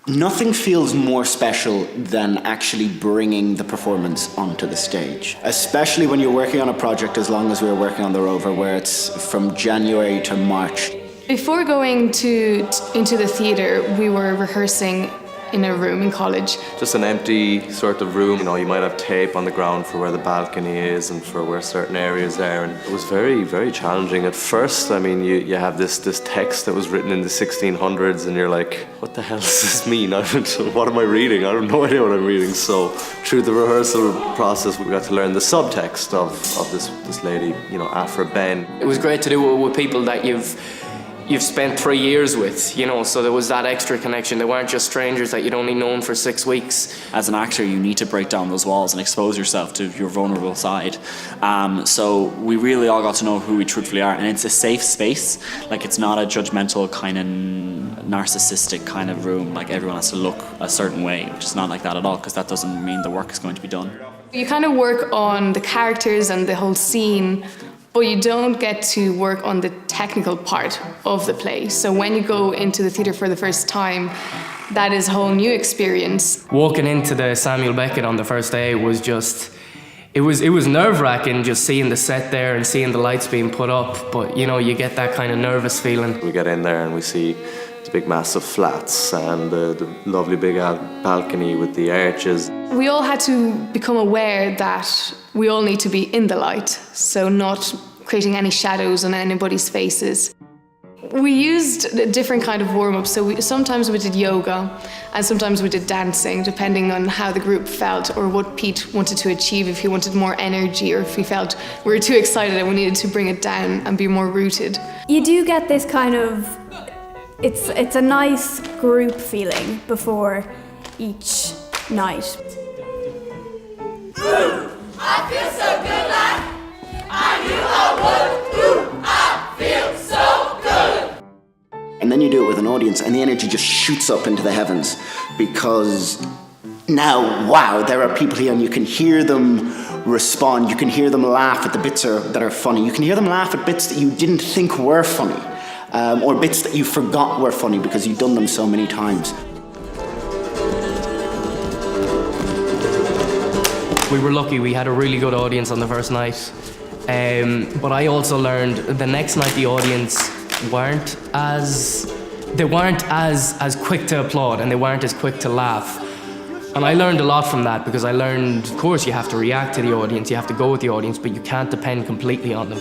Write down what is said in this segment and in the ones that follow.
Nothing feels more special than actually bringing the performance onto the stage. Especially when you're working on a project as long as we were working on The Rover, where it's from January to March. Before going into the theatre, we were rehearsing in a room in college. Just an empty sort of room. You know, you might have tape on the ground for where the balcony is and for where certain areas are. And it was very, very challenging. At first, I mean, you have this text that was written in the 1600s and you're like, what the hell does this mean? What am I reading? I have no idea what I'm reading. So through the rehearsal process, we got to learn the subtext of this lady, you know, Afra Ben. It was great to do it with people that you've spent 3 years with, you know, so there was that extra connection. They weren't just strangers that you'd only known for 6 weeks. As an actor, you need to break down those walls and expose yourself to your vulnerable side. So we really all got to know who we truthfully are, and it's a safe space. Like, it's not a judgmental kind of narcissistic kind of room, like everyone has to look a certain way, which is not like that at all, because that doesn't mean the work is going to be done. You kind of work on the characters and the whole scene, but you don't get to work on the technical part of the play. So when you go into the theatre for the first time, that is a whole new experience. Walking into the Samuel Beckett on the first day was just, it was nerve-wracking just seeing the set there and seeing the lights being put up, but you know, you get that kind of nervous feeling. We get in there and we see the big massive flats and the lovely big balcony with the arches. We all had to become aware that we all need to be in the light, so not creating any shadows on anybody's faces. We used a different kind of warm-up, so sometimes we did yoga and sometimes we did dancing, depending on how the group felt or what Pete wanted to achieve, if he wanted more energy or if he felt we were too excited and we needed to bring it down and be more rooted. You do get this kind of, it's a nice group feeling before each night. Ooh, I feel so good, like I knew I would. Ooh, I feel so good. And then you do it with an audience and the energy just shoots up into the heavens, because now, wow, there are people here and you can hear them respond. You can hear them laugh at the bits that are funny. You can hear them laugh at bits that you didn't think were funny, or bits that you forgot were funny because you've done them so many times. We were lucky, we had a really good audience on the first night. But I also learned the next night the audience weren't as quick to applaud and they weren't as quick to laugh. And I learned a lot from that, because I learned, of course, you have to react to the audience, you have to go with the audience, but you can't depend completely on them.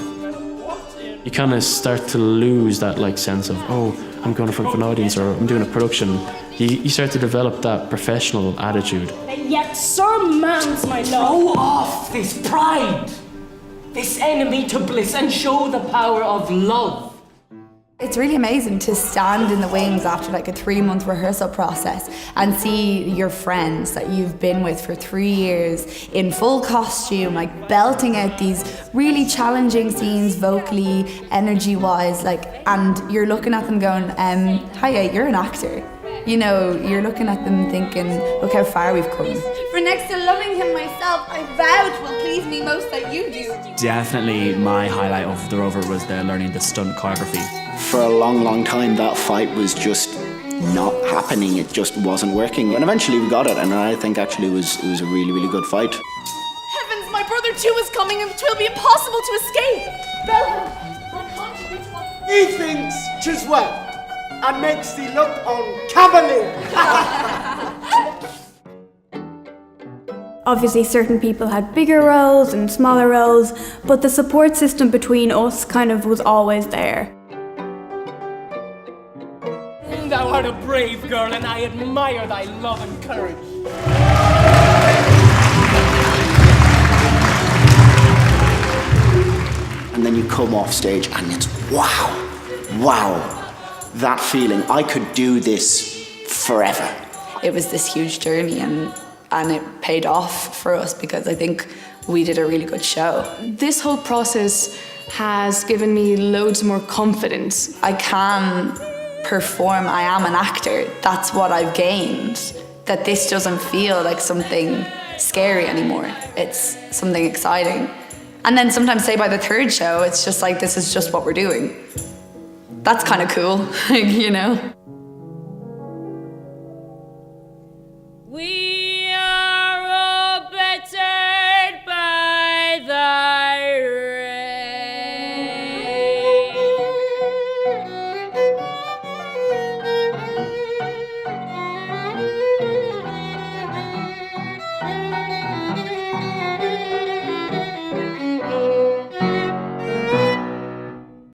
You kind of start to lose that sense of, oh, I'm going in front of an audience or I'm doing a production. You start to develop that professional attitude. And yet Sir Mans, my lord, throw off this pride, this enemy to bliss, and show the power of love. It's really amazing to stand in the wings after a 3-month rehearsal process and see your friends that you've been with for 3 years in full costume, belting out these really challenging scenes vocally, energy-wise, and you're looking at them going, hiya, you're an actor. You know, you're looking at them thinking, look how far we've come. For next to loving him myself, I vow it will please me most that you do. Definitely my highlight of The Rover was learning the stunt choreography. For a long, long time, that fight was just not happening. It just wasn't working. And eventually we got it, and I think actually it was a really, really good fight. Heavens, my brother too is coming, and it will be impossible to escape. Belvin, I contribute to what he thinks 'tis well, and makes thee look on cavalier. Obviously, certain people had bigger roles and smaller roles, but the support system between us kind of was always there. Thou art a brave girl, and I admire thy love and courage. And then you come off stage and it's wow, that feeling. I could do this forever. It was this huge journey and it paid off for us, because I think we did a really good show. This whole process has given me loads more confidence. I can perform, I am an actor. That's what I've gained. That this doesn't feel like something scary anymore. It's something exciting. And then sometimes, say by the third show, it's just this is just what we're doing. That's kind of cool, you know?